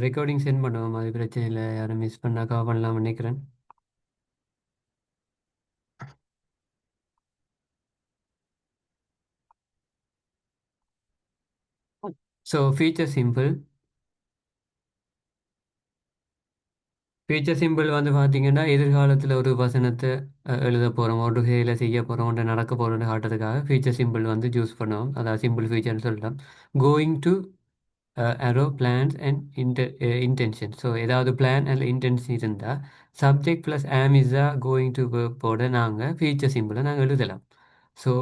Recording send பண்ணுவோம், அது பிரச்சனை இல்லை. யாரும் மிஸ் பண்ணாக்கா பண்ணலாம்னு நினைக்கிறேன். ஸோ ஃபியூச்சர் சிம்பிள் வந்து பார்த்தீங்கன்னா எதிர்காலத்தில் ஒரு வசனத்தை எழுத போகிறோம், ஒரு செயலை செய்ய போகிறோம், ஒன்று நடக்க போகிறோம்னு காட்டுறதுக்காக ஃபியூச்சர் சிம்பிள் வந்து யூஸ் பண்ணுவோம். அதாவது சிம்பிள் ஃபியூச்சர்னு சொல்லலாம். Going to arrow plans and intention. So ஏதாவது பிளான் அல்ல இன்டென்ஷன் இருந்தால் சப்ஜெக்ட் ப்ளஸ் ஆமிஸா கோயிங் டு போட நாங்கள் ஃபியூச்சர் சிம்பிளை நாங்கள் எழுதலாம். ஸோ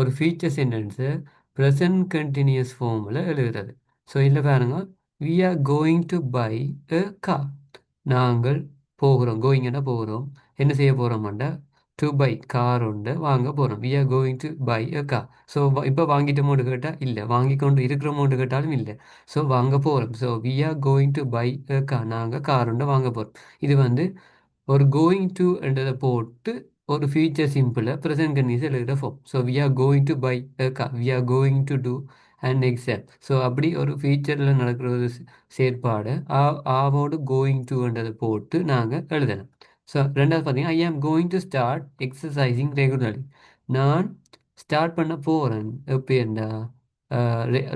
ஒரு ஃபியூச்சர் சென்டென்ஸை ப்ரெசன்ட் கண்டினியூஸ் ஃபார்மில் எழுதுறது. ஸோ இதில் பாருங்க, we are going to buy a car. நாங்கள் போகிறோம், கோயிங்கன்னா போகிறோம். என்ன செய்ய போகிறோம்டா, டு பை கார் உண்டு வாங்க போகிறோம். We are going to buy a car. So இப்போ வாங்கிட்டோமோன்னு கேட்டால் இல்லை, வாங்கி கொண்டு இருக்கிறோமோன்னு கேட்டாலும் இல்லை. ஸோ வாங்க போகிறோம். So we are going to buy a car, நாங்கள் கார் உண்டு வாங்க போகிறோம். இது வந்து ஒரு கோயிங் டு என்றதை போட்டு ஒரு ஃபியூச்சர் சிம்பிளை ப்ரெசன்ட் கண்டினியூஸ் எழுதுகிற form. So we are going to buy a car, we are going to do and exam. So அப்படி ஒரு ஃபியூச்சரில் நடக்கிற ஒரு செயற்பாடு ஆவோடு கோயிங் டுன்றதை போட்டு நாங்கள் எழுதலாம். ஸோ ரெண்டாவது பார்த்தீங்கன்னா, I am going to start exercising regularly. நான் ஸ்டார்ட் பண்ண போகிறேன் எப்போ என்ன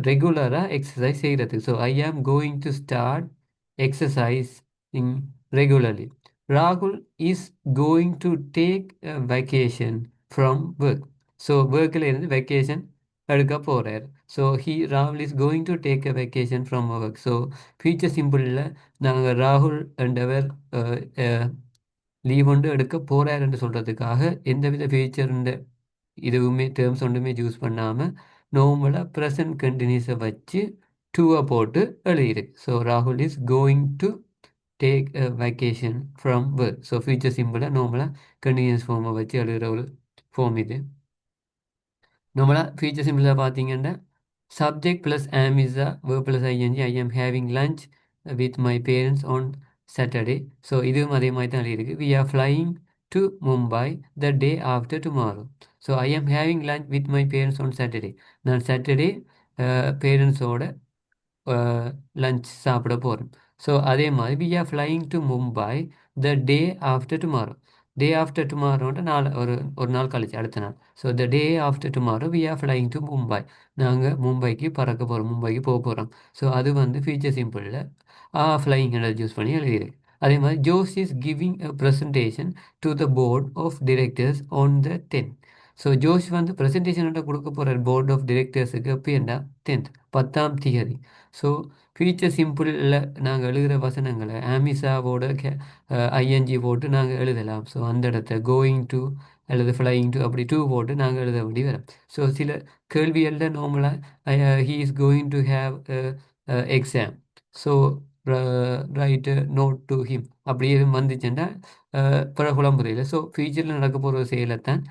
ரெகுலராக எக்ஸசைஸ் செய்கிறதுக்கு. So I am going to start exercising regularly. Rahul is going to take a vacation from work. So ஒர்க்கில் இருந்து வெக்கேஷன் எடுக்க போகிறார். ஸோ ராகுல் is going to take a vacation from work. So future சிம்பிளில் நாங்கள் ராகுல் என்றவர் லீவ் ஒன்று எடுக்க போகிறார் என்று சொல்கிறதுக்காக எந்தவித ஃபியூச்சர் இதுவுமே டேர்ம்ஸ் ஒன்றுமே யூஸ் பண்ணாமல் நார்மலாக ப்ரெசன்ட் கண்டினியூஸை வச்சு டூவை போட்டு எழுதியிருக்கு. ஸோ ராகுல் is going to take a vacation from work. So future சிம்பிளாக நார்மலாக கண்டினியூஸ் ஃபார்மை வச்சு எழுதுகிற ஒரு ஃபார்ம் இது. நார்மலாக ஃபியூச்சர் சிம்பிளாக பார்த்தீங்கன்னா subject plus am is a verb plus ING. I am having lunch with my parents on Saturday. So இதுவும் அதே மாதிரி தான் எழுதியிருக்கு. We are flying to Mumbai the day after tomorrow. So I am having lunch with my parents on Saturday. நான் Saturday பேரண்ட்ஸோட lunch சாப்பிட போகிறோம். So அதே மாதிரி we are flying to Mumbai the day after tomorrow. Day after டுமாரோன்ற ஒரு நாள் கழிச்சு அடுத்த நாள். So the day after tomorrow we are flying to Mumbai. நாங்கள் மும்பைக்கு பறக்க போகிறோம், மும்பைக்கு போக போகிறோம். ஸோ அது வந்து ஃபியூச்சர் சிம்பிளில் ஃப்ளையிங் யூஸ் பண்ணி எழுதியிருக்கு. அதே மாதிரி Jose is giving a presentation to the board of directors on the 10th. So Josh வந்து ப்ரெசன்டேஷனோட கொடுக்க போகிற போர்ட் ஆஃப் டிரெக்டர்ஸுக்கு எப்போ என்ன 10th 10ஆம் தேதி. ஸோ ஃபியூச்சர் சிம்பிளில் நாங்கள் எழுதுகிற வசனங்களை ஆமிசாவோட ஐஎன்ஜி போட்டு நாங்கள் எழுதலாம். ஸோ அந்த இடத்த கோயிங் டு அல்லது ஃப்ளையிங் டு அப்படி டூ போட்டு நாங்கள் எழுத வேண்டி வரும். ஸோ சில கேள்விகளில் நார்மலாக he is going to have exam. So write note to him அப்படி எதுவும் வந்துச்சுன்னா பிற குழம்புறையில். ஸோ ஃபியூச்சரில் நடக்க போகிற ஒரு செயலைத்தான்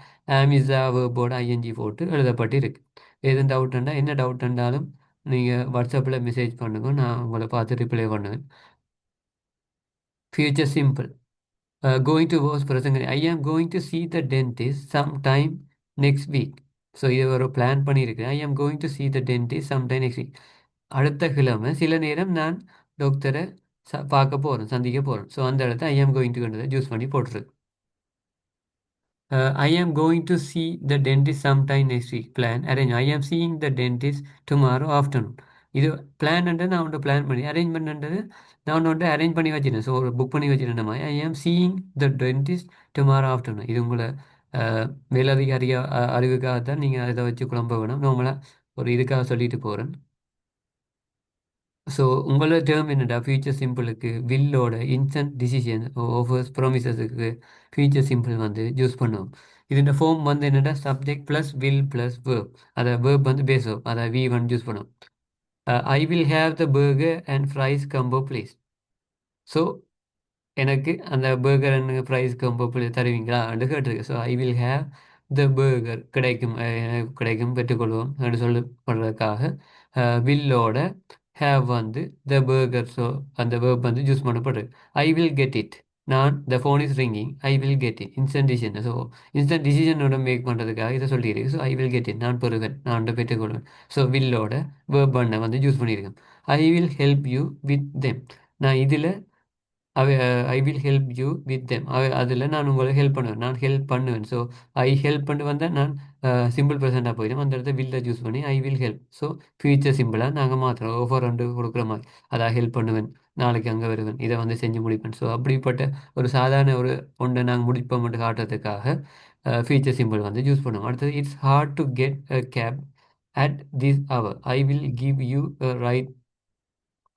ஆமிஸா வேர்போட ஐஎன்ஜி போட்டு எழுதப்பட்டு இருக்கு. எதுவும் டவுட்டுண்டா என்ன டவுட்டுண்டாலும் நீங்கள் வாட்ஸ்அப்பில் மெசேஜ் பண்ணுங்க, நான் உங்களை பார்த்து ரிப்ளை பண்ணுவேன். Future simple going to was பிரசங்க. I am going to see the dentist sometime next week. So இது ஒரு பிளான் பண்ணியிருக்கேன். I am going to see the dentist sometime next week. அடுத்த கிழமை சில நேரம் நான் டாக்டரை பார்க்க போகிறேன், சந்திக்க போகிறேன். ஸோ அந்த இடத்த ஐ ஆம் கோயிங் டு ஜூஸ் பண்ணி போட்டுருக்கு. I am going to see the dentist sometime next week. Plan arrange. I am seeing the dentist tomorrow afternoon. இது பிளான் நான் ஒன்று பிளான் பண்ணி அரேஞ்ச்மெண்ட்ன்றது நான் ஒன்று அரேஞ்ச் பண்ணி வச்சிருந்தேன். ஸோ ஒரு புக் பண்ணி வச்சிருந்த மாதிரி ஐ ஆம் seeing the dentist tomorrow afternoon. இது உங்களை மேலதிகாரியா அறிவுக்காக தான் நீங்கள் அதை வச்சு குழம்ப வேணும். நார்மலாக ஒரு இதுக்காக சொல்லிட்டு போகிறேன். ஸோ உங்களோட டேர்ம் என்னடா ஃபியூச்சர் சிம்பிளுக்கு வில்லோட இன்ஸ்டன்ட் டிசிஷன் ஆஃபர்ஸ் ப்ராமிசஸுக்கு ஃபியூச்சர் சிம்பிள் வந்து யூஸ் பண்ணுவோம். இதோட ஃபார்ம் வந்து என்னடா subject plus will plus verb. அதை வேர்ப் வந்து பேஸ் வேர்ப், அதை வி ஒன் யூஸ் பண்ணுவோம். I will have the burger and fries combo please. So எனக்கு அந்த பர்கர் அண்ட் ஃப்ரைஸ் கம்போ தருவீங்களா அப்படின்னு கேட்டிருக்கு. So I will have the burger கிடைக்கும், எனக்கு கிடைக்கும் பெற்றுக்கொள்வோம் அப்படின்னு சொல்லப்படுறதுக்காக வில்லோட ஹேவ் வந்து த பர்கர். ஸோ அந்த வேர்ப் வந்து யூஸ் பண்ணப்படுது. I will get it. நான் the phone is ringing I will get it instant decision. So instant டிசிஷனோட மேக் பண்ணுறதுக்காக இதை சொல்லியிருக்கு. So I will get it நான் பெறுவேன், நான் பெற்றுக்கொள்வேன். ஸோ வில்லோட வேர்ப் பண்ண வந்து யூஸ் பண்ணியிருக்கேன். I will help you with them. நான் இதில் I will help you with them அதில் நான் உங்களுக்கு ஹெல்ப் பண்ணுவேன், நான் ஹெல்ப் பண்ணுவேன். ஸோ ஐ ஹெல்ப் பண்ணி வந்தால் நான் சிம்பிள் ப்ரெசென்ட்டாக போயிடும். அந்த இடத்த வில்லை சூஸ் பண்ணி I will help. So future சிம்பிளாக நாங்கள் மாற்றுறோம், ஓஃபர் ரெண்டு கொடுக்குற மாதிரி. அதான் ஹெல்ப் பண்ணுவேன், நாளைக்கு அங்கே வருவேன், இதை வந்து செஞ்சு முடிப்பேன். ஸோ அப்படிப்பட்ட ஒரு சாதாரண ஒரு ஒன்றை நாங்கள் முடிப்போம் மட்டும் காட்டுறதுக்காக ஃபியூச்சர் சிம்பிள் வந்து யூஸ் பண்ணுவோம். அடுத்தது it's hard to get a cab at this hour I will give you ride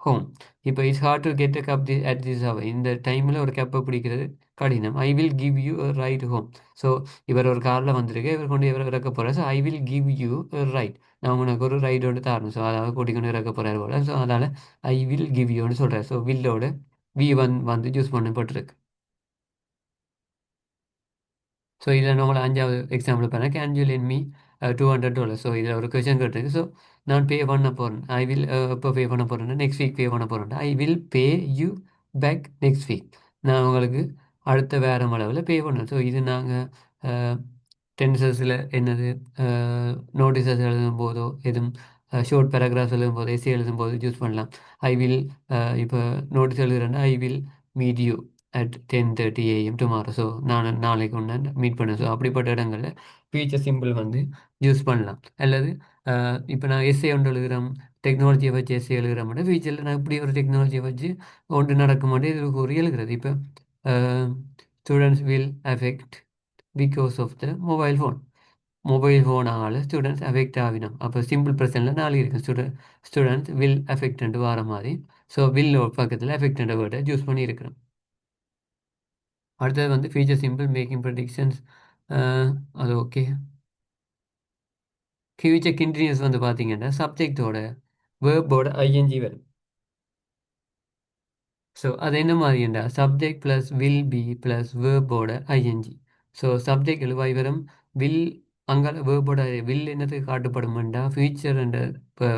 home. இப்போ it's hard to get a cab at this hour. இந்த டைமில் ஒரு கப்பை பிடிக்கிறது கடினம். I will give you ride home. So இவர் ஒரு காரில் வந்திருக்கு, இவர் கொண்டு இவர் இறக்க போகிறார். So I will give you ride, நான் உனக்கு ஒரு ரைடோடு தரணும். ஸோ அதாவது கூட்டிக்கொண்டு இறக்க போகிறார் போல. ஸோ அதனால் ஐ வில் கிவ் யூன்னு சொல்கிறார். ஸோ வில்லோட வி வந்து யூஸ் பண்ணப்பட்டிருக்கு. ஸோ இதில் நம்மளை அஞ்சாவது எக்ஸாம்பிள் பண்ண can you len me $200. So இதில் ஒரு கொஷின் கேட்டிருக்கு. ஸோ நான் பே பண்ண போகிறேன், ஐ வில் இப்போ பே பண்ண போகிறேன்னா நெக்ஸ்ட் வீக் பே பண்ண போகிறேன். I will pay you back next week, நான் உங்களுக்கு அடுத்த வேறு அளவில் பே பண்ணேன். ஸோ இது நாங்கள் டென்சஸில் என்னது நோட்டீஸஸ் எழுதும் போதோ எதுவும் ஷோர்ட் பேராகிராஃப்ஸ் எழுதும் போது எஸ்ஏ எழுதும் போது யூஸ் பண்ணலாம். ஐ வில் இப்போ நோட்டீஸ் எழுதுறேன்னா I will meet you at 10:30 AM tomorrow. So நான் நாளைக்கு ஒன்று மீட் பண்ணேன். ஸோ அப்படிப்பட்ட இடங்களில் ஃபியூச்சர் சிம்பிள் வந்து யூஸ் பண்ணலாம். அல்லது இப்போ நான் எஸ்ஏ ஒன்று எழுதுகிறோம், டெக்னாலஜியை வச்சு எஸ்ஏ எழுதுகிறோம்னா ஃபியூச்சரில் நான் இப்படி ஒரு டெக்னாலஜியை வச்சு ஒன்று நடக்க மாட்டேன் இது ஒரு எழுதுறது. இப்போ students will affect because of the mobile phone. Mobile ஃபோனால் ஸ்டூடெண்ட்ஸ் அஃபெக்ட் ஆகினோம். அப்போ சிம்பிள் ப்ரெசன்ட்டில் நாலு இருக்குது, ஸ்டூடெண்ட்ஸ் வில் அஃபெக்ட் வர மாதிரி. ஸோ வில் பக்கத்தில் அஃபெக்ட் வேர்டை யூஸ் பண்ணியிருக்கிறோம். அடுத்தது வந்து ஃபியூச்சர் சிம்பிள் மேக்கிங் ப்ரெடிக்ஷன்ஸ், அது ஓகே. ஃபியூச்சர் கண்டினியூஸ் வந்து பார்த்தீங்கன்னா சப்ஜெக்டோட வேர்போட ஐஎன்ஜி வரும். ஸோ அது என்ன மாதிரிண்டா subject plus will be plus வேர்போட ஐஎன்ஜி. ஸோ சப்ஜெக்ட் எழுவாய் வரும், வில் அங்கே வேர்போட வில் என்னத்துக்கு காட்டுப்படுமெண்டா ஃபியூச்சர் அண்ட் இப்போ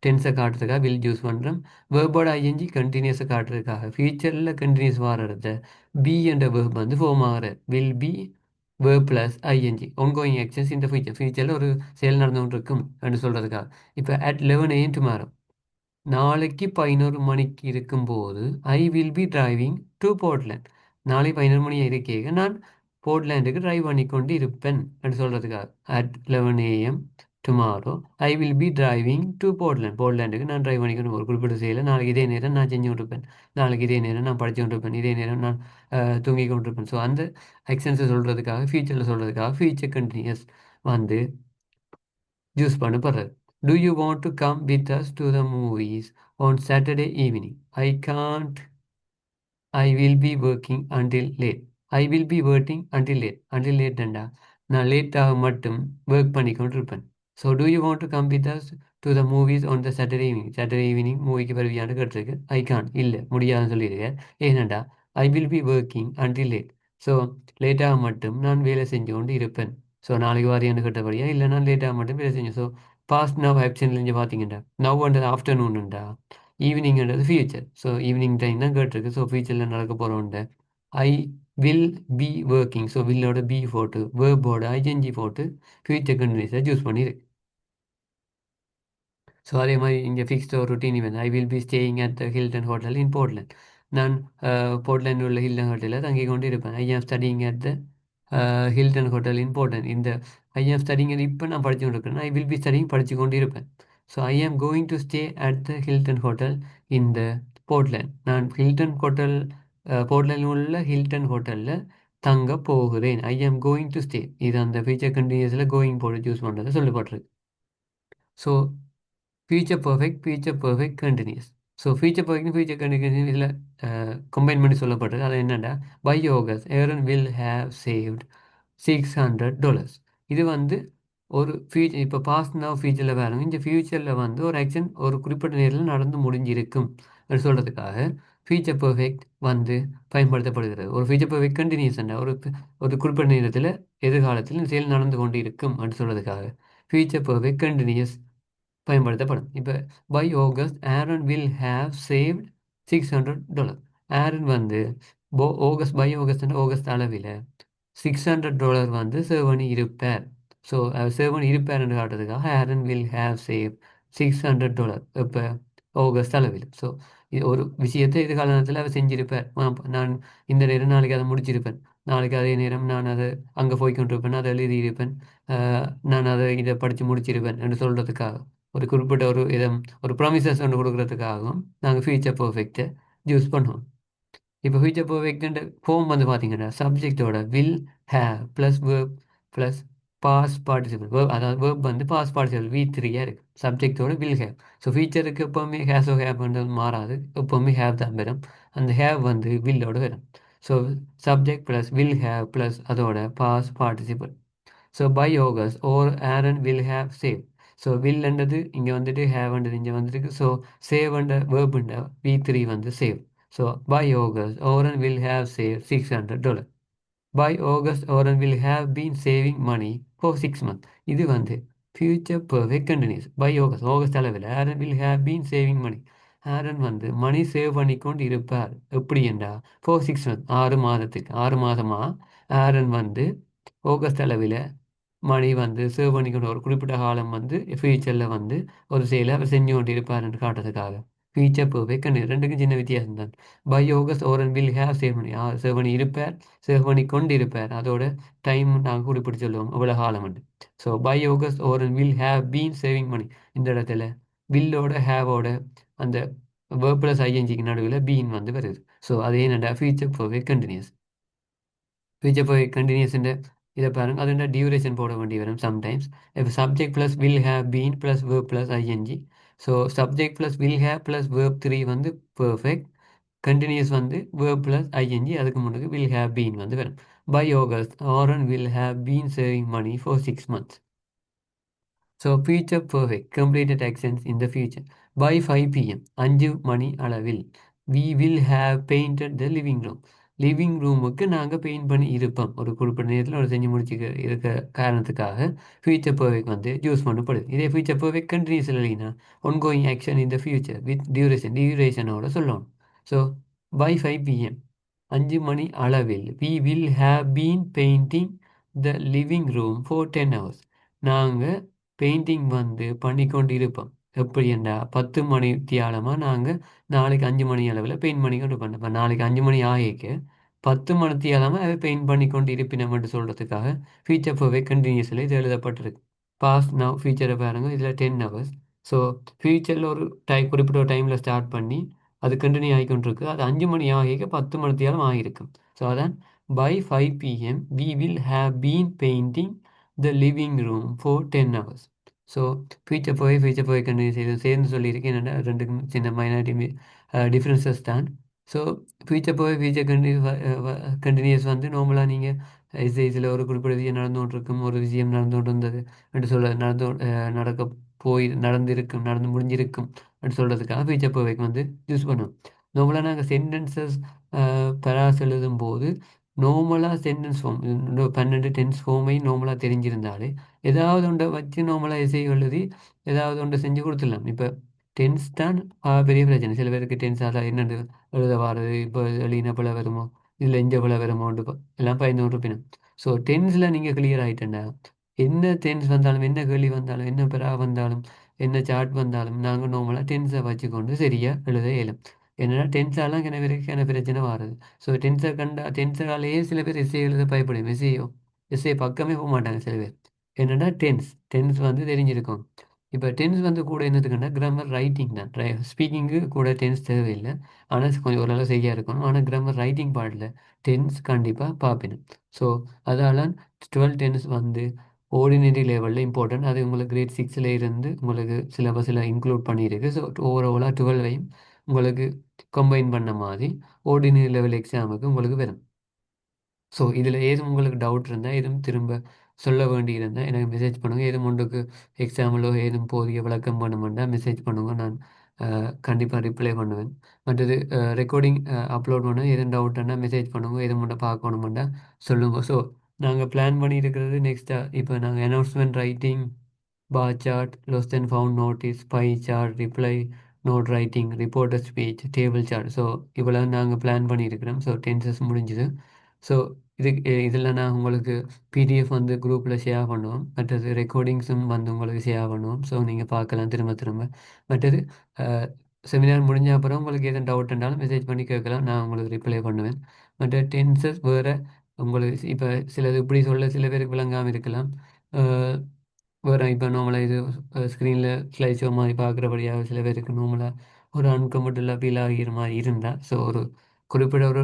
டென்ஸை காட்டுறதுக்காக வில் யூஸ் பண்ணுறோம். வேர்போட ஐஎன்ஜி கண்டினியூஸை காட்டுறதுக்காக ஃபியூச்சரில் கண்டினியூஸ் வாரத பி என்ற வேர்ப் வந்து ஃபார்ம் ஆகிற will be verb plus ING ongoing actions இந்த ஃபியூச்சரில் ஒரு செயல் நடந்து கொண்டு இருக்கும் என்று சொல்கிறதுக்காக. இப்போ at 11 AM டுமாரோ, நாளைக்கு 11 மணிக்கு இருக்கும்போது ஐ will be driving to Portland. நாளை 11 மணி இருக்கேங்க நான் போர்ட்லேண்டுக்கு டிரைவ் பண்ணி கொண்டு இருப்பேன் என்று சொல்கிறதுக்காக. at 11 AM tomorrow I will be driving to போர்ட்லேண்டுக்கு நான் டிரைவ் பண்ணிக்கொண்டு ஒரு குறிப்பிட்ட செயலை நாளைக்கு இதே நேரம் நான் செஞ்சு கொண்டிருப்பேன், நாளைக்கு இதே நேரம் நான் படித்து கொண்டிருப்பேன், இதே நேரம் நான் தூங்கி கொண்டிருப்பேன். ஸோ அந்த ஆக்ஷன்ஸை சொல்கிறதுக்காக ஃபியூச்சரில் சொல்கிறதுக்காக ஃபியூச்சர் கண்டினியூஸ் வந்து use பண்ணப்படுறது. Do you want to come with us to the movies on Saturday evening? I can't. I will be working until late. I will be working until late. Until late டா நான் லேட்டாக மட்டும் work பண்ணிக்கொண்டு இருப்பேன். So do you want to come with us to the movies on the Saturday evening. Saturday evening மூவிக்கு வருவியான்னு கேட்டிருக்கு. I can't, இல்லை முடியாதுன்னு சொல்லியிருக்கேன். ஏனண்டா I will be working until late. So லேட்டாக மட்டும் நான் வேலை செஞ்சு கொண்டு இருப்பேன். ஸோ நாளைக்கு வாரியான்னு கேட்டபடியா இல்லை நான் லேட்டாக மட்டும் வேலை செஞ்சேன். ஸோ பாஸ்ட் நவ் ஆப்ஷன்ல இங்கே பார்த்தீங்கடா நவ்ன்றது ஆஃப்டர்நூன்டா, ஈவினிங்ன்றது ஃபியூச்சர். ஸோ ஈவினிங் டைம் தான் கேட்டிருக்கு. ஸோ ஃபியூச்சரில் நடக்க போகிறோன்ட்டு I will be working. So வில்லோட பி போட்டு வேர்போட ஐஎன்ஜி போட்டு ஃபியூச்சர் கண்டினியூஸாக சூஸ் பண்ணியிருக்கு. ஸோ அதே மாதிரி இங்கே ஃபிக்ஸ்ட் ஒரு ரொட்டீன் இவன் I will be staying at the Hilton hotel in Portland. நான் போர்ட்லேண்ட் உள்ள ஹில்டன் ஹோட்டலில் தங்கி கொண்டு இருப்பேன். I am studying at the Hilton hotel in Portland. இந்த ஐ ஆம் ஸ்டடிங் இப்போ நான் படித்து கொண்டு இருக்கிறேன், ஐ வில் பி ஸ்டடிங் படித்து கொண்டு இருப்பேன். So I am going to stay at the Hilton hotel in the Portland. நான் ஹில்டன் ஹோட்டல் போர்ட்லேண்டில் உள்ள ஹில்டன் ஹோட்டலில் தங்க போகிறேன். ஐ ஆம் கோயிங் டு ஸ்டே, இது அந்த ஃபியூச்சர் கண்டினியூஸில் கோயிங் போட்டு சூஸ் பண்ணுறது சொல்லப்பட்டிருக்கு. So future perfect continuous. So future continuous இதில் கம்பைன் பண்ணி சொல்லப்பட்டது. அது என்னென்னா by August Aaron will have saved $600. இது வந்து ஒரு ஃபியூச்சர், இப்போ பாஸ்ட் நவ் ஃபியூச்சரில் வேறு இந்த ஃபியூச்சரில் வந்து ஒரு ஆக்ஷன் ஒரு குறிப்பிட்ட நேரில் நடந்து முடிஞ்சிருக்கும் அப்படின்னு சொல்கிறதுக்காக ஃபியூச்சர் பர்ஃபெக்ட் வந்து பயன்படுத்தப்படுகிறது. ஒரு ஃபியூச்சர் பர்ஃபெக்ட் கண்டினியூஸ் ஒரு ஒரு குறிப்பிட்ட நேரத்தில் எதிர்காலத்தில் செயல் நடந்து கொண்டு இருக்கும் அப்படின்னு சொல்கிறதுக்காக ஃபியூச்சர் பர்ஃபெக்ட் கண்டினியூஸ் பயன்படுத்தப்படும். இப்போ by August Aaron will have saved $600. Aaron வந்து ஆகஸ்ட் பை ஆகஸ்ட் ஆகஸ்ட் அளவில் $600 வந்து சேவ் பண்ணி இருப்பார். ஸோ சேவ் பண்ணி இருப்பார்ன்னு காட்டுறதுக்காக ஆரன் வில் ஹேவ் சேவ் $600 இப்போ ஆகஸ்ட் அளவில். ஸோ இது ஒரு விஷயத்தை எதிர்காலத்தில் அவர் செஞ்சிருப்பார். நான் இந்த நேரம் நாளைக்கு அதை முடிச்சிருப்பேன், நாளைக்கு அதே நேரம் நான் அதை அங்கே போய் கொண்டிருப்பேன், அதை எழுதியிருப்பேன், நான் அதை இதை படித்து முடிச்சிருப்பேன் என்று சொல்கிறதுக்காக ஒரு குறிப்பிட்ட ஒரு இதை ஒரு ப்ராமிசஸ் ஒன்று கொடுக்கறதுக்காகவும் நாங்கள் ஃபியூச்சர் பர்ஃபெக்டை யூஸ் பண்ணுவோம். இப்போ ஃபியூச்சர் பர்ஃபெக்ட் ஃபார்ம் வந்து பார்த்தீங்கன்னா சப்ஜெக்டோட will have plus verb plus past participle verb, அதாவது வேர்ப் வந்து பாஸ் பார்ட்டிசிபிள் V3 இருக்குது. சப்ஜெக்டோட வில் ஹேவ். ஸோ ஃபியூச்சருக்கு எப்போவுமே ஹேஸோ ஹேவ்ன்றது மாறாது, எப்போவுமே ஹேவ் தான் வரும். அந்த ஹேவ் வந்து வில்லோட வரும். So subject plus will have plus அதோட past participle. So by August ஓர் Aaron will have save. So வில்ன்றது இங்கே வந்துட்டு ஹேவ்ன்றது இங்கே வந்துருக்கு. ஸோ சேவ்ன்ற வேர்புண்ட V3 வந்து save. So by August Aaron will have save $600. By August Aaron will have been saving money for 6 months. இது வந்து future perfect continuous. By August August அளவில் Aaron will have been saving money. Aaron வந்து money save பண்ணிக்கொண்டு இருப்பார். எப்படி என்றா for 6 months 6 மாதத்துக்கு 6 மாதமாக ஆரன் வந்து ஆகஸ்ட் அளவில் மணி வந்து சேவ் பண்ணிக்கொண்டு ஒரு குறிப்பிட்ட காலம் வந்து ஃபியூச்சரில் வந்து ஒரு செயலை அவர் செஞ்சு கொண்டு இருப்பார்னு காட்டுறதுக்காக ஃபியூச்சர் பர்ஃபெக்ட் ரெண்டுக்கும் சின்ன வித்தியாசம் தான். By August Aaron will have save பண்ணி சேவ் பண்ணி இருப்பார், சேவ் பண்ணி கொண்டு இருப்பார், அதோட டைம் நாங்கள் குறிப்பிட்டு சொல்லுவோம் இவ்வளோ காலம் உண்டு. So by August Aaron will have been saving money. இந்த இடத்துல வில்லோட ஹேவோட அந்த வேர்ப் ப்ளஸ் ஐஎன்ஜிக்கு நடுவில் பீன் வந்து வருது. ஸோ அது என்னடா future perfect continuous. Future perfect கண்டினியூஸ்ன்ற இதை பாருங்க, அதுண்ட டியூரேஷன் போட வேண்டி வரும் சம்டைம்ஸ். இப்போ subject plus will have been plus verb plus ING. So subject plus will have plus verb 3 வந்து பர்ஃபெக்ட் கண்டினியூஸ் வந்து வேர்ப் ப்ளஸ் ஐஎன்ஜி, அதுக்கு முன்னுக்கு வில் ஹேவ் பீன் வந்து வரும். By August Aaron will have been saving money for 6 months. So future perfect completed actions in the future. By 5 PM 5 மணி அளவில் we will have painted the living room. Living ரூமுக்கு நாங்கள் paint பண்ணி இருப்போம். ஒரு குறிப்பிட்ட நேரத்தில் ஒரு செஞ்சு முடிச்சு இருக்க காரணத்துக்காக ஃபியூச்சர் பர்ஃபெக்ட் வந்து யூஸ் பண்ணப்படுது. இதே ஃபியூச்சர் பர்ஃபெக்ட் கண்டினியூஸ் இல்லைன்னா ongoing action in the future with டியூரேஷனோட சொல்லணும். ஸோ பை 5 PM 5 மணி அளவில் we will have been painting the living room for 10 hours. நாங்கள் பெயிண்டிங் வந்து பண்ணிக்கொண்டு இருப்போம். எப்படி என்றால் 10 மணி தியாலமாக நாங்கள் நாளைக்கு 5 மணி அளவில் பெயிண்ட் பண்ணிக்கொண்டு இருப்போம். இப்போ நாளைக்கு 5 மணி ஆகிக்கு 10 மணி தியாலமாக அதை பெயிண்ட் பண்ணிக்கொண்டு இருப்பினம் என்று சொல்கிறதுக்காக ஃபியூச்சர் பர்ஃபெக்ட் கண்டினியூஸில் இது எழுதப்பட்டிருக்கு. பாஸ்ட் நவ் ஃபியூச்சரை பாருங்கள், இதில் 10 hours. ஸோ ஃபியூச்சரில் ஒரு குறிப்பிட்ட ஒரு டைமில் ஸ்டார்ட் பண்ணி அது கண்டினியூ ஆகிக்கொண்டிருக்கு. அது 5 மணி ஆகிக்க 10 மணி தியாலம் ஆகியிருக்கும். ஸோ அதான் by 5 PM we will have been painting the living room for 10 hours. So future போய் கண்டினியூஸ் இது சேர்ந்து சொல்லியிருக்கேன். என்னென்னா ரெண்டுக்கும் சின்ன மைனாரிட்டி டிஃப்ரென்சஸ் தான். ஸோ ஃபியூச்சர் கண்டினியூஸ் வந்து நார்மலாக நீங்கள் இதில் ஒரு குறிப்பிட்ட விஷயம் நடந்து கொண்டிருக்கும், ஒரு விஷயம் நடந்து கொண்டு இருந்தது என்று சொல்ல நடக்க போய் நடந்து முடிஞ்சிருக்கும் அப்படின்னு சொல்கிறதுக்காக ஃபியூச்சர் பர்ஃபெக்ட் வந்து யூஸ் பண்ணுவோம். நார்மலாக நாங்கள் சென்டென்சஸ் பெராஸ் எழுதும் போது நார்மலாக சென்டென்ஸ் ஃபார்ம் 12 டென்ஸ் ஃபார்மையும் நார்மலாக தெரிஞ்சிருந்தாலே ஏதாவது ஒன்றை வச்சு நார்மலாக எஸ்ஐ எழுதி ஏதாவது ஒன்றை செஞ்சு கொடுத்துடலாம். இப்போ டென்ஸ் தான் பெரிய பிரச்சனை. சில பேருக்கு டென்ஸ் அதில் என்னென்னு எழுத வாரது, இப்போ எழுதின பிள்ளை வருமோ, இதில் எஞ்ச பிள்ளை வருமோண்டு எல்லாம் பயந்து இருப்பினும். ஸோ டென்ஸில் நீங்கள் கிளியர் ஆகிட்டேன்டா, என்ன டென்ஸ் வந்தாலும், என்ன கேள்வி வந்தாலும், என்ன பெறா வந்தாலும், என்ன சார்ட் வந்தாலும் நாங்கள் நார்மலாக டென்ஸை வச்சுக்கொண்டு சரியாக எழுத இயலும். என்னென்னா டென்ஸாலாம் என்ன பிரச்சனை வாருது. ஸோ டென்ஸாலேயே சில பேர் எஸ்ஏ எழுத பயப்படும். எஸ்ஏ பக்கமே போக மாட்டாங்க சில பேர். என்னென்னா டென்ஸ் வந்து தெரிஞ்சிருக்கும். இப்போ டென்ஸ் வந்து கூட என்னதுக்குன்னா கிராமர் ரைட்டிங் தான். ஸ்பீக்கிங்கு கூட டென்ஸ் தேவையில்லை, ஆனால் கொஞ்சம் ஓரளவு சரியாக இருக்கணும். ஆனால் கிராமர் ரைட்டிங் பார்ட்டில் டென்ஸ் கண்டிப்பாக பார்ப்பினும். ஸோ அதால் 12 டென்ஸ் வந்து ஆர்டினரி லெவலில் இம்பார்ட்டன்ட். அது உங்களுக்கு கிரேட் 6ல் இருந்து உங்களுக்கு சிலபஸில் இன்க்ளூட் பண்ணியிருக்கு. ஸோ ஓவராலாக 12ஐயும் உங்களுக்கு கம்பைன் பண்ண மாதிரி ஆர்டினரி லெவல் எக்ஸாமுக்கு உங்களுக்கு வரும். ஸோ இதில் ஏதும் உங்களுக்கு டவுட் இருந்தால், எதுவும் திரும்ப சொல்ல வேண்டி இருந்தால் எனக்கு மெசேஜ் பண்ணுங்கள். ஏதும் ஒன்றுக்கு எக்ஸாமிலோ ஏதும் போதிய விளக்கம் பண்ணமுன்னா மெசேஜ் பண்ணுங்க, நான் கண்டிப்பாக ரிப்ளை பண்ணுவேன். மற்றது ரெக்கார்டிங் அப்லோட் பண்ண எதுவும் டவுட்னா மெசேஜ் பண்ணுங்க, எதுவும் மட்டும் பார்க்கணுமெண்டா சொல்லுங்கள். ஸோ நாங்கள் பிளான் பண்ணியிருக்கிறது நெக்ஸ்ட்டாக இப்போ நாங்கள் announcement writing, bar chart, lost and found notice, pie chart, reply, note writing, reporter speech, table chart. So இவ்வளோ நாங்கள் பிளான் பண்ணியிருக்கிறோம். ஸோ டென்சஸ் முடிஞ்சுது. ஸோ இதில் நான் உங்களுக்கு பிடிஎஃப் வந்து குரூப்பில் ஷேர் பண்ணுவோம். மற்றது ரெக்கார்டிங்ஸும் வந்து உங்களுக்கு ஷேர் பண்ணுவோம். ஸோ நீங்கள் பார்க்கலாம் திரும்ப திரும்ப. மற்றது செமினார் முடிஞ்ச அப்புறம் உங்களுக்கு எதுவும் டவுட் இருந்தாலும் மெசேஜ் பண்ணி கேட்கலாம். நான் உங்களுக்கு ரிப்ளை பண்ணுவேன். மற்ற டென்சஸ் வேறு உங்களுக்கு இப்போ சிலது இப்படி சொல்ல சில பேருக்கு விளங்காமல் இருக்கலாம். வேறு இப்போ நார்மலாக இது ஸ்க்ரீனில் ஸ்லைட் ஷோ மாதிரி பார்க்குறபடியாக சில பேருக்கு நார்மலாக ஒரு அன்கம்ஃபர்டபுளாக ஃபீல் ஆகிற மாதிரி இருந்தால், ஸோ ஒரு குறிப்பிட்ட ஒரு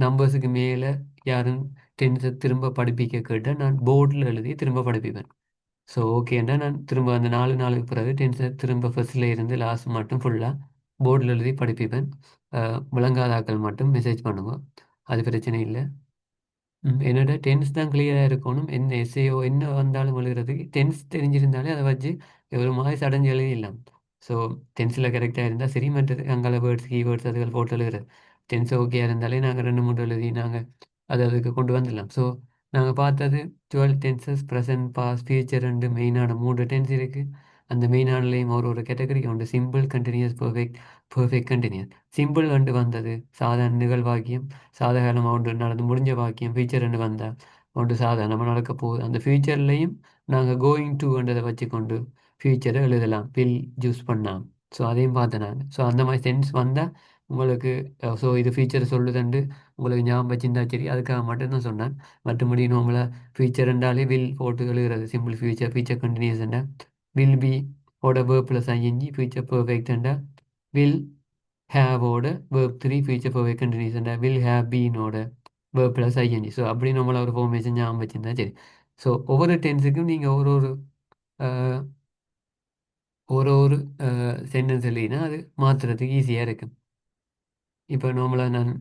நம்பர்ஸுக்கு மேலே யாரும் டென்ஸை திரும்ப படிப்பிக்க கேட்டால் நான் போர்டில் எழுதி திரும்ப படிப்பிப்பேன். ஸோ ஓகேண்டா நான் திரும்ப அந்த 4 நாளுக்கு பிறகு டென்ஸை திரும்ப ஃபர்ஸ்ட்ல இருந்து லாஸ்ட் மட்டும் ஃபுல்லாக போர்டில் எழுதி படிப்பிப்பேன். விளங்காத ஆட்கள் மட்டும் மெசேஜ் பண்ணுங்க. அது பிரச்சனை இல்லை. என்னோட டென்ஸ் தான் கிளியராக இருக்கணும். என்ன எஸ்ஏயோ என்ன வந்தாலும் எழுதுறதுக்கு டென்ஸ் தெரிஞ்சிருந்தாலே அதை வச்சு ஒரு மாதிரி சடஞ்சு எழுதிடலாம். ஸோ டென்ஸில் கரெக்டாக இருந்தால் சரி. மற்றது அங்கால வேர்ட்ஸ் கீவேர்ட்ஸ் அதுகள் போட்டு எழுதுறது டென்ஸ் ஓகேயா இருந்தாலே நாங்கள் 2 3 எழுதி நாங்கள் அதை அதுக்கு கொண்டு வந்துடலாம். ஸோ நாங்கள் பார்த்தது 12 டென்சஸ் ப்ரெசன்ட் பாஸ்ட் ஃபியூச்சர் ரெண்டு மெயினான 3 டென்ஸ் இருக்குது. அந்த மெயினானலையும் ஒரு கேட்டகரி உண்டு. Simple continuous perfect perfect continuous. Simple வந்து வந்தது சாதாரண நிகழ்வாக்கியம், சாதாரணமாக ஒன்று நடந்து முடிஞ்ச வாக்கியம். ஃபியூச்சர்னு வந்தால் ஒன்று சாதாரணமாக நடக்க போகுது. அந்த ஃபியூச்சர்லேயும் நாங்கள் கோயிங் டுன்றதை வச்சுக்கொண்டு ஃபியூச்சரை எழுதலாம். வில் யூஸ் பண்ணலாம். ஸோ அதையும் பார்த்தேன் நான். ஸோ அந்த மாதிரி சென்ஸ் வந்தால் உங்களுக்கு ஸோ இது ஃபியூச்சர் சொல்லுதுண்டு உங்களுக்கு ஞாபகம் வச்சிருந்தா சரி. அதுக்காக மட்டும்தான் சொன்னேன். மற்றபடி நம்மளை ஃபியூச்சர் ரெண்டாலே வில் போட்டு எழுதுறது சிம்பிள் ஃபியூச்சர் ஃபியூச்சர் கண்டினியூஸ்ண்டா வில் பி ஓட வேர்ப் ப்ளஸ் ஐஎன்ஜி ஃபியூச்சர் பர்ஃபெக்ட்ண்டா வில் ஹேவோட வேர்ப் த்ரீ ஃபியூச்சர் பர்ஃபெக்ட் கண்டினியூஸ்ண்டா வில் ஹேவ் பீனோட வேர்ப் ப்ளஸ் ஐஎன்ஜி. ஸோ அப்படி நம்மளை ஒரு ஃபார்மேஷன் ஞாபகம் வச்சிருந்தா சரி. ஸோ ஒவ்வொரு டென்ஸுக்கும் நீங்கள் அஹ், ஒரு ஒரு சென்டென்ஸ் எழுதினா அது மாற்றுறதுக்கு ஈஸியாக இருக்கும். இப்போ நார்மலாக நான்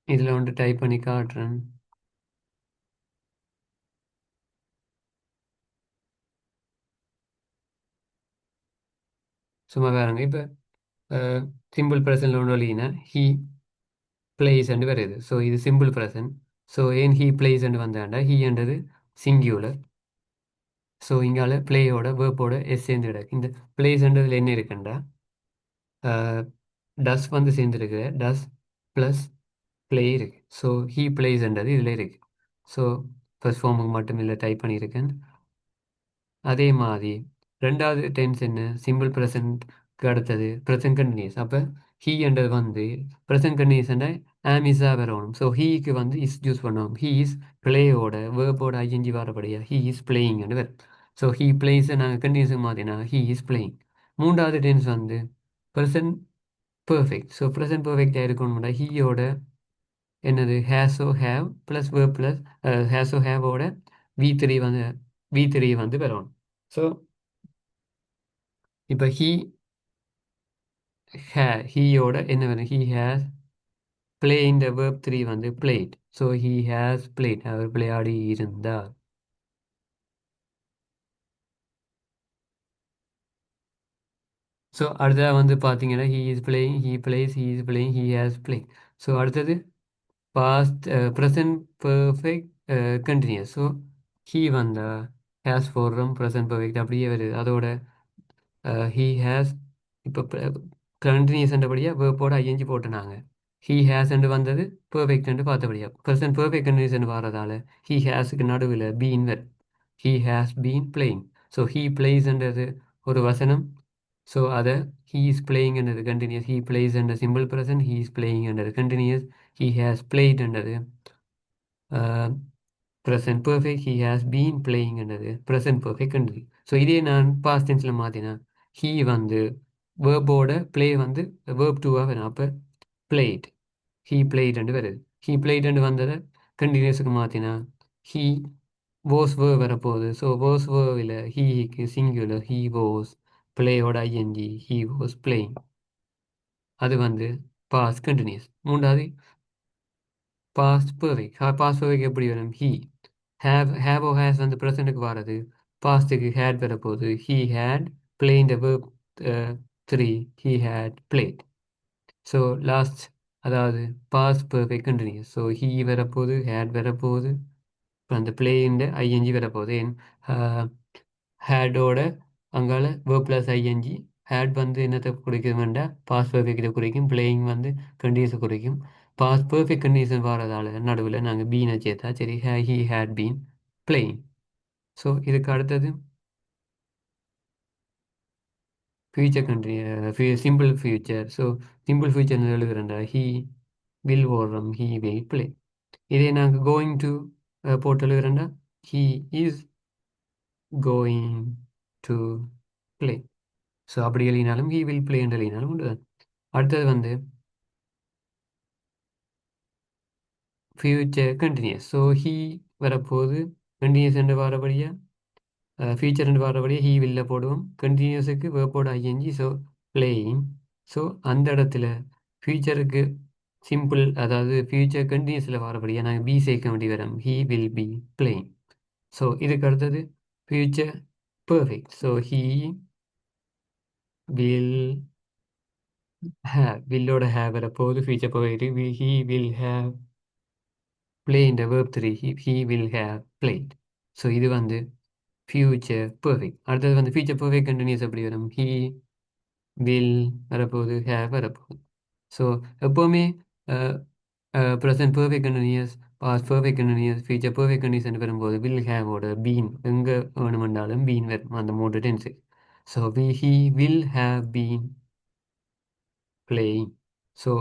இதில் வந்து டைப் பண்ணி காட்டுறேன். சும்மா வேறுங்க. இப்போ சிம்பிள் ப்ரெசன்ட்ல ஒன்று எழுதினா ஹீ பிளேஸ் அண்டு வருது. ஸோ இது சிம்பிள் ப்ரெசன்ட். ஸோ ஏன் ஹீ பிளேஸ் அண்டு வந்தாண்டா ஹீன்றது சிங்கியூலர். ஸோ இங்கால பிளேயோட வேர்ப்போட எஸ் சேர்ந்து கிடக்கு. இந்த பிளேஸ்ன்றதுல என்ன இருக்குண்டா டஸ் வந்து சேர்ந்துருக்கு. டஸ் ப்ளஸ் ப்ளே இருக்கு. ஸோ ஹீ பிளேஸ்ன்றது இதில் இருக்கு. ஸோ ஃபர்ஸ்ட் ஃபார்முக்கு மட்டும் இல்லை டைப் பண்ணியிருக்கேன். அதே மாதிரி ரெண்டாவது டென்ஸ் என்ன சிம்பிள் ப்ரெசன்ட்க்கு அடுத்தது ப்ரெசன்ட் கண்டினியூஸ். அப்போ ஹீ என்றது வந்து ப்ரெசன்ட் கண்டினியூஸ்னா ஆமிஸாக வரணும். ஸோ ஹீக்கு வந்து இஸ் யூஸ் பண்ணுவோம். ஹீ இஸ் பிளேயோட வேர்போட ஐஎன்ஜி வரப்படியா ஹீ இஸ் பிளேயிங்னு வரும். ஸோ ஹீ பிளேஸை நாங்கள் கண்டினியூஸுக்கு மாற்றினா ஹீ இஸ் பிளேயிங். மூன்றாவது டென்ஸ் வந்து ப்ரெசன்ட் பர்ஃபெக்ட். ஸோ ப்ரெசன்ட் பர்ஃபெக்டாக இருக்கணும்னா ஹீயோட என்னது ஹேஸோ ஹேவ் ப்ளஸ் வேர்ப் ப்ளஸ் ஹேஸோ ஹேவோட வி த்ரீ வந்து வரணும். ஸோ இப்போ ஹீயோட என்ன வரும் ஹீ ஹேஸ் பிளே இந்த வேர்ப் த்ரீ வந்து played. So he has played அவர் விளையாடி இருந்தார். ஸோ அடுத்ததாக வந்து பார்த்தீங்கன்னா he is playing he plays he is playing he has play. So அடுத்தது past present perfect continuous. So he வந்தா ஹேஸ் போடுறோம் ப்ரெசன்ட் பர்ஃபெக்ட் அப்படியே வருது. அதோட ஹீ ஹேஸ் இப்போ கண்டினியூஸ்ன்றபடியாக வேர்ப்போட ஐஎன்ஜி போட்டுனாங்க. ஹீ ஹேஸ்ன்னு வந்தது பெர்ஃபெக்ட்னு பார்த்தபடியா ப்ரெசன்ட் பெர்ஃபெக்ட் கண்டினியூஷன் வரதால ஹீ ஹேஸுக்கு நடுவில் பீன் வர் he has been playing. So he பிளேஸ்ன்றது ஒரு வசனம். ஸோ அதை ஹீ இஸ் பிளேயிங்ன்றது கண்டினியூஸ். ஹீ பிளேஸ்ன்ற சிம்பிள் ப்ரெசன்ட் ஹீ இஸ் பிளேயிங்ன்றது கண்டினியூஸ். ஹீ ஹேஸ் பிளேட்ன்றது present perfect. He has been பிளேயிங்ன்றது ப்ரெசன்ட் பர்ஃபெக்ட் கண்டினியூ. ஸோ இதே நான் பாஸ்ட் டென்ஸில் மாற்றினா ஹீ வந்து வேர்போட ப்ளே வந்து வேர்ப் டூவாக வரும். அப்போ பிளேட் ஹீ பிளேட்ன்னு வருது. ஹீ பிளேட்ன்னு வந்ததை கண்டினியூஸுக்கு மாற்றினா ஹீ வோஸ் வேர் வரப்போகுது. ஸோ வோஸ் வேர்வில் ஹீக்கு சிங்குலர் ஹீ வோஸ் பிளேயோட ஐஎன்ஜி ஹீ வோஸ் பிளேயிங். அது வந்து பாஸ்ட் கண்டினியூஸ். மூன்றாவது பாஸ்ட் பர்ஃபெக்ட். பாஸ்ட் பர்ஃபெக்ட் எப்படி வரும் ஹீ ஹேவோ ஹேஸ் வந்து ப்ரெசண்ட்டுக்கு வர்றது பாஸ்ட்டுக்கு ஹேட் வரப்போகுது. ஹீ ஹேட் பிளேன் the verb three he had played. So last அதாவது past perfect continuous. So he வரப்போகுது ஹேட் வரப்போகுது இப்போ அந்த பிளேயின் ஐஎன்ஜி வரப்போகுது என் ஹேடோட அங்கால வேர்ப் ப்ளஸ் ஐஎன்ஜி. ஹேட் வந்து என்னத்தை குறிக்கும் வேண்டாம், பாஸ் பர்ஃபெக்டை குறிக்கும். பிளேயிங் வந்து கண்டினியூஸை குறிக்கும். பாஸ் பர்ஃபெக்ட் கண்டிஷன் வரதால நடுவில் நாங்கள் பீனை சேர்த்தா சரி, he had been playing. So இதுக்கு அடுத்தது future continue simple future. So simple future எழுதுகிறேன்டா ஹீ வில் ஓடுறோம், ஹீ வில் பிளே. இதே நாங்கள் கோயிங் டு போட்டு எழுதுகிறேன்டா he is going to play. So அப்படி எழுதினாலும் ஹீ வில் பிளே என்று எழுதினாலும் உண்டு தான். அடுத்தது வந்து ஃபியூச்சர் கண்டினியூஸ். ஸோ ஹீ வரப்போது கண்டினியூஸ் என்று வரபடியாக ஃபியூச்சர் என்று வரபடியாக ஹீ வில்ல போடுவோம். கண்டினியூஸுக்கு வேர்போட ஐஎன்ஜி. So playing. ஸோ அந்த இடத்துல ஃபியூச்சருக்கு சிம்பிள், அதாவது ஃபியூச்சர் கண்டினியூஸில் வரபடியாக நாங்கள் பி சேர்க்க வேண்டி வரோம். He will be playing. So இதுக்கு அடுத்தது future perfect. So he will have, வில்லோட ஹேவ் வரப்போகுது future perfect. He will have play in the verb 3, he will have played. So இது வந்து ஃபியூச்சர் பர்ஃபெக்ட். அடுத்தது வந்து ஃபியூச்சர் பர்ஃபெக்ட் கண்டினியூஸ் எப்படி வரும், he will வரப்போகுது, have வரப்போகுது. ஸோ எப்போவுமே present perfect continuous, past perfect continuous, future perfect continuous வரும்போது வில் ஹேவோட பீன் எங்கே வேணுமென்றாலும் பீன் வரும் அந்த மூன்று tense. So he will have been playing. So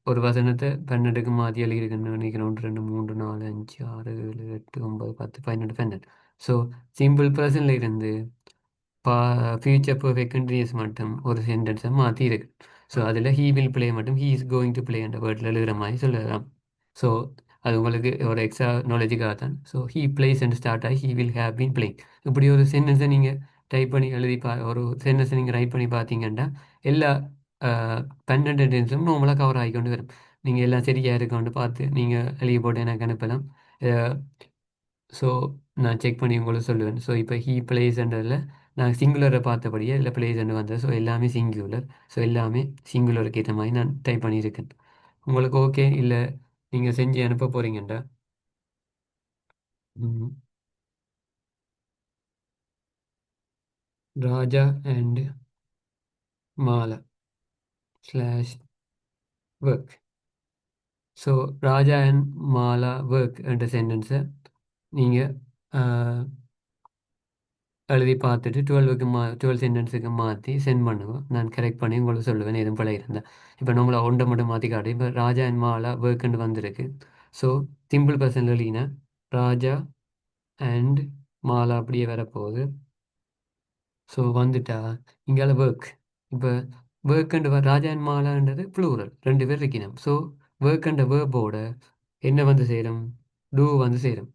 ஒரு வசனத்தை 12க்கு மாற்றி எழுதியிருக்குன்னு நினைக்கிறேன். 1 2 3 4 5 6 7 8 9 10 12 12. ஸோ சிம்பிள் ப்ரெசன்ட்ல இருந்து ஃபியூச்சர் பர்ஃபெக்ட் கண்டினியூஸ் மட்டும் ஒரு சென்டென்ஸை மாற்றி இருக்கு. ஸோ அதில் ஹீ வில் பிளே மட்டும் he is going to play என்ற வேர்டில் எழுதுகிற மாதிரி சொல்லலாம். ஸோ அது உங்களுக்கு ஒரு எக்ஸ்ட்ரா நாலேஜுக்காக தான். So he plays and start ஆகி he will have been playing. இப்படி ஒரு சென்டென்ஸை நீங்கள் டைப் பண்ணி எழுதி ஒரு சென்டென்ஸை நீங்கள் ரைட் பண்ணி பார்த்தீங்கன்னா எல்லா 12 டென்ஸும் நார்மலாக கவர் ஆகிக்கொண்டு வரும். நீங்கள் எல்லாம் சரியாக இருக்கான்னு பார்த்து நீங்கள் எழுதி போட்டு எனக்கு அனுப்பலாம். ஸோ நான் செக் பண்ணி உங்களுக்கு சொல்லுவேன். ஸோ இப்போ ஹீ பிளேஸ்ன்றதில் நான் சிங்குலரை பார்த்தபடியே இல்லை பிளேஸ்ன்னு வந்தது. ஸோ எல்லாமே சிங்குலர். ஸோ எல்லாமே சிங்குலருக்கு ஏற்ற மாதிரி நான் டைப் பண்ணியிருக்கேன். உங்களுக்கு ஓகே இல்லை நீங்கள் செஞ்சு அனுப்ப போகிறீங்கண்டா Raja and Mala slash work. So Raja and Mala work என்ற சென்டென்ஸை நீங்கள் எழுதி பார்த்துட்டு 12 சென்டென்ஸுக்கு மாற்றி சென்ட் பண்ணுவோம். நான் கரெக்ட் பண்ணி உங்களுக்கு சொல்லுவேன் எதுவும் பிழை இருந்தால். இப்போ நம்மளை ஒன்றை மட்டும் மாற்றி காட்டு. இப்போ ராஜா அண்ட் மாலா ஒர்க்குன்னு வந்திருக்கு. ஸோ சிம்பிள் பர்சன் எழுதினா ராஜா அண்ட் மாலா அப்படியே வரப்போகுது. ஸோ வந்துட்டா இங்கால ஒர்க். இப்போ ஒர்க் அண்ட் ராஜா அண்ட் மாலான்றது ப்ளூரல், 2 பேர் இருக்கணும். ஸோ ஒர்க் அண்ட் வேர்போட என்ன வந்து சேரும், டூ வந்து சேரும்.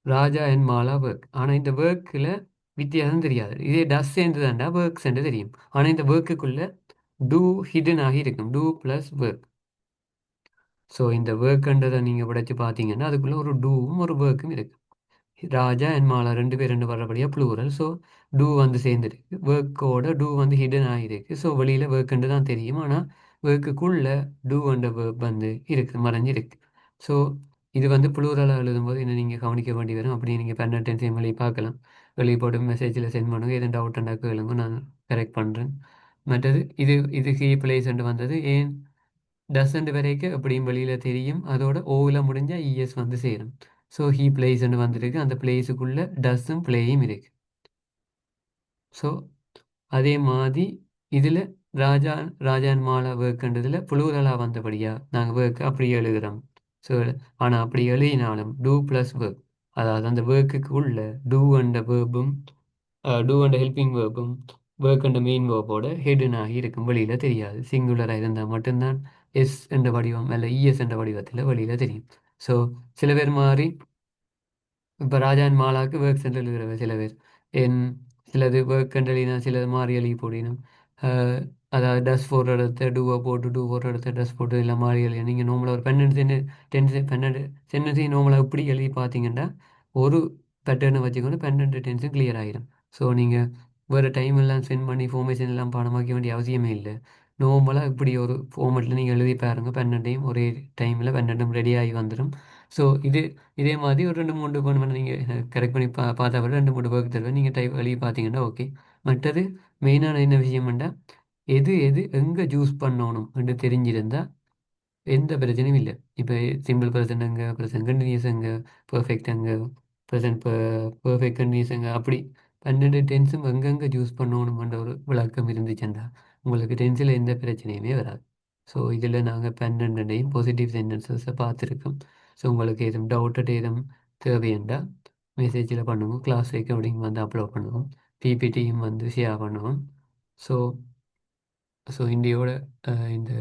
ராஜா அண்ட் மாலா ஒர்க். ஆனால் இந்த ஒர்க்கில் வித்தியாசம் தெரியாது. இதே டஸ் சேர்ந்துதான்டா ஒர்க் சேர்ந்து தெரியும். ஆனால் இந்த ஒர்க்குக்குள்ளே டூ ஹிடன் ஆகி இருக்கும், டூ ப்ளஸ் ஒர்க். ஸோ இந்த ஒர்க்குன்றதை நீங்கள் உடைச்சு பார்த்தீங்கன்னா அதுக்குள்ளே ஒரு டூவும் ஒரு ஒர்க்கும் இருக்குது. ராஜா அண்ட் மாலா 2 பேர் 2 வர்றபடியாக ப்ளூரல். ஸோ டூ வந்து சேர்ந்துருக்கு, ஒர்க்கோட டூ வந்து ஹிடன் ஆகிருக்கு. ஸோ வெளியில் ஒர்க்குண்டு தான் தெரியும், ஆனால் ஒர்க்குக்குள்ளே டூ அண்ட் ஒர்க் வந்து இருக்குது, மறைஞ்சிருக்கு. ஸோ இது வந்து ப்ளூரலாக எழுதும்போது என்ன நீங்கள் கவனிக்க வேண்டி வரும். அப்படி நீங்கள் பெர்மனன்ட் டென்ஸையும் வெளியே பார்க்கலாம். வெளியே போட்டு மெசேஜில் சென்ட் பண்ணுங்க. எதுவும் டவுட் இருந்தால் கேளுங்க, நான் கரெக்ட் பண்ணுறேன். மற்றது இது ஹீ பிளேஸ் வந்தது ஏன் டசன்ட் வரைக்கும் எப்படியும் வெளியில் தெரியும். அதோட ஓவில் முடிஞ்சால் இஎஸ் வந்து சேரும். ஸோ ஹீ பிளேஸ்ன்னு வந்திருக்கு, அந்த பிளேஸுக்குள்ளே டஸ்ஸும் பிளேயும் இருக்கு. ஸோ அதே மாதிரி இதில் ராஜா ராஜான் மாலா ஒர்க்குன்றதில் புளூரலாக வந்தபடியாக நாங்கள் ஒர்க் அப்படி எழுதுகிறோம். ஸோ ஆனால் அப்படி எழுதினாலும் டூ ப்ளஸ் ஒர்க், அதாவது அந்த ஒர்க்குக்கு உள்ள டூ அண்ட் வேர்பும் டூ அண்ட் ஹெல்பிங் வேர்பும் ஒர்க் அண்ட் மெயின் வேர்போட ஹெட்னாகி இருக்கும், வெளியில் தெரியாது. சிங்குலராக இருந்தால் மட்டும்தான் எஸ் என்ற வடிவம் அல்ல இஎஸ் என்ற வடிவத்தில் வெளியில் தெரியும். ஸோ சில பேர் மாதிரி இப்போ ராஜா அண்ட் மாலாவுக்கு ஒர்க் சென்டர் எழுதுகிறவ சில பேர், என் சிலது ஒர்க் கண்டலினா சிலது மாறி எழுதி போடினும். அதாவது டஸ் போடுற இடத்த டூவை போட்டு, டூ போடுற இடத்த டஸ் போட்டு இல்லை மாறி எழுதி. நீங்கள் நோம்பலாக ஒரு 12 நோம்பலாக இப்படி எழுதி பார்த்தீங்கன்னா ஒரு பேட்டர்னை வச்சுக்கொண்டு 12 டென்ஸும் கிளியர் ஆகிடும். ஸோ நீங்கள் வேறு டைம் எல்லாம் ஸ்பெண்ட் பண்ணி ஃபார்மேஷன் எல்லாம் பாடமாக்க வேண்டிய அவசியமே இல்லை. நார்மலாக இப்படி ஒரு ஃபார்மெட்டில் நீங்கள் எழுதி பாருங்க, பன்னெண்டையும் ஒரே டைமில் பன்னெண்டும் ரெடி ஆகி வந்துடும். ஸோ இதே மாதிரி ஒரு 2 3 பண்ண நீங்கள் கரெக்ட் பண்ணி பார்த்தா கூட 2 3 ஒர்க் தருவேன். நீங்கள் டைப் எழுதி பார்த்தீங்கன்னா ஓகே. மற்றது மெயினான என்ன விஷயம்ண்டா, எது எது எங்கே ஜூஸ் பண்ணணும் என்று தெரிஞ்சிருந்தா எந்த பிரச்சனையும் இல்லை. இப்போ சிம்பிள் ப்ரெசன்ட் எங்கே, ப்ரெசன்ட் கண்டினியூஸ் எங்கே, பெர்ஃபெக்ட் எங்கே, ப்ரெசன்ட் பெர்ஃபெக்ட் கண்டினியூஸ் எங்கே, அப்படி 12 டென்ஸும் எங்கெங்கே யூஸ் பண்ணணுமென்ற ஒரு விளக்கம் இருந்துச்சுண்டா உங்களுக்கு டென்ஸில் எந்த பிரச்சனையுமே வராது. ஸோ இதில் நாங்கள் 12டையும் பாசிட்டிவ் சென்டென்சஸை பார்த்துருக்கோம். ஸோ உங்களுக்கு எதுவும் டவுட்டட் எதுவும் தேவையண்டா மெசேஜில் பண்ணுவோம். கிளாஸ் ரெக்கார்டிங் வந்து அப்லோட் பண்ணுவோம். பிபிடியும் வந்து ஷேர் பண்ணுவோம். ஸோ ஸோ இந்தியோட இந்த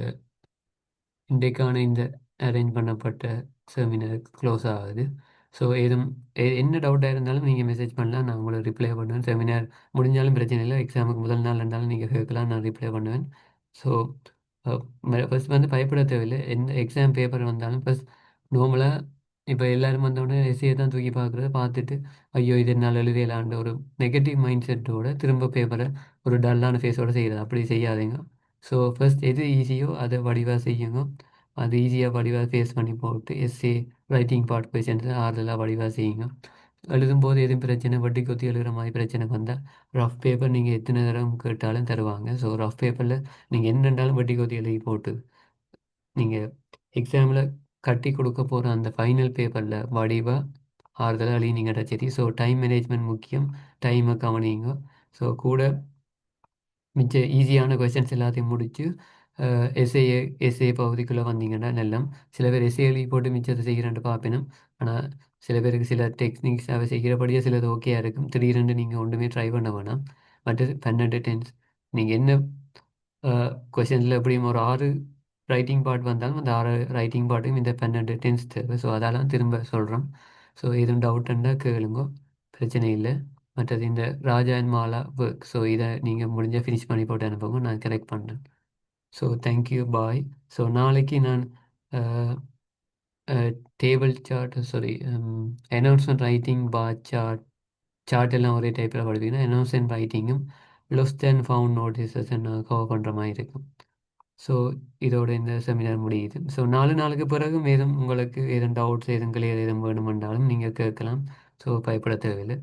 இன்றைக்கான இந்த அரேஞ்ச் பண்ணப்பட்ட செமினார் க்ளோஸ் ஆகுது. ஸோ எதுவும் என்ன டவுட்டாக இருந்தாலும் நீங்கள் மெசேஜ் பண்ணலாம், நான் உங்களுக்கு ரிப்ளை பண்ணுவேன். செமினார் முடிஞ்சாலும் பிரச்சனை இல்லை, எக்ஸாமுக்கு முதல் நாள் இருந்தாலும் நீங்கள் கேட்கலாம், நான் ரிப்ளை பண்ணுவேன். ஸோ ஃபஸ்ட் வந்து பயப்பட தேவையில்லை. எந்த எக்ஸாம் பேப்பர் வந்தாலும் ஃபஸ்ட் நார்மலாக இப்போ எல்லோரும் வந்தோடனே எஸ்ஏ தான் தூக்கி பார்க்குறத பார்த்துட்டு ஐயோ இது என்னால் எழுதியலான்ற ஒரு நெகட்டிவ் மைண்ட் செட்டோட திரும்ப பேப்பரை ஒரு டல்லான ஃபேஸோடு செய்கிறது, அப்படி செய்யாதீங்க. ஸோ ஃபர்ஸ்ட் எது ஈஸியோ அதை வடிவாக செய்யுங்க. அது ஈஸியாக வடிவாக ஃபேஸ் பண்ணி போட்டு எஸ்ஏ ரைட்டிங் பார்ட் கொஷின்ஸ் ஆறுதலாக வடிவாக செய்யுங்க. எழுதும்போது எதுவும் பிரச்சனை வட்டி கொத்தி எழுதுகிற மாதிரி பிரச்சனை வந்தால் ரஃப் பேப்பர் நீங்கள் எத்தனை தடவை கேட்டாலும் தருவாங்க. ஸோ ரஃப் பேப்பரில் நீங்கள் என்னென்றாலும் வட்டி கொத்தி எழுதி போட்டு நீங்கள் எக்ஸாமில் கட்டி கொடுக்க போகிற அந்த ஃபைனல் பேப்பரில் வடிவாக ஆறுதலாக எழுதினீங்கடா சரி. ஸோ டைம் மேனேஜ்மெண்ட் முக்கியம், டைமை கவனிங்க. ஸோ கூட மிச்ச ஈஸியான கொஸ்டின்ஸ் எல்லாத்தையும் முடித்து எஸ்ஏ பகுதிக்குள்ளே வந்தீங்கன்னா நல்லம். சில பேர் எஸ்ஏ எழுதி போட்டு மிச்சத்தை செய்கிறேன்ட்டு பார்ப்பினும், ஆனால் சில பேருக்கு சில டெக்னிக்ஸ் அவை செய்கிறபடியே சிலது ஓகேயா இருக்கும். திடீரென்று நீங்கள் ஒன்றுமே ட்ரை பண்ண வேணாம். மற்றது 12 டென்ஸ் நீங்கள் என்ன கொஷின்ஸில் எப்படியும் ஒரு 6 ரைட்டிங் பார்ட் வந்தாலும் அந்த 6 ரைட்டிங் பார்ட்டும் இந்த 12 டென்ஸ் தேவை. ஸோ அதெல்லாம் திரும்ப சொல்கிறோம். ஸோ எதுவும் டவுட்டுன்னா கேளுங்க, பிரச்சனை இல்லை. மற்றது இந்த ராஜா அண்ட் மாலா ஒர்க், ஸோ இதை நீங்கள் முடிஞ்சால் ஃபினிஷ் பண்ணி போட்டு அனுப்புங்க, நான் கரெக்ட் பண்ணுறேன். ஸோ தேங்க்யூ, பாய். ஸோ நாளைக்கு நான் table chart, sorry, announcement writing, bar chart, chart எல்லாம் ஒரே டைப்பில் படிப்பீங்கன்னா அனௌன்ஸ்மெண்ட் ரைட்டிங்கும் லொஸ்ட் அண்ட் ஃபவுண்ட் நோட்டீஸஸ் நான் கவர் பண்ணுற மாதிரி இருக்கும். ஸோ இதோட இந்த செமினார் முடியுது. ஸோ 4 நாளுக்கு பிறகு ஏதும் உங்களுக்கு ஏதும் டவுட்ஸ் எதுவும் கிளியர் எதுவும் வேணுமென்றாலும் நீங்கள் கேட்கலாம். ஸோ பயப்பட தேவையில்லை.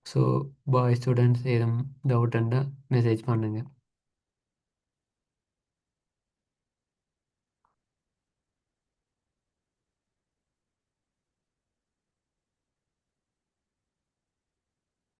ஸோ பாய் ஸ்டூடெண்ட்ஸ் எதுவும் டவுட் இருந்தால் மெசேஜ் பண்ணுங்கள்.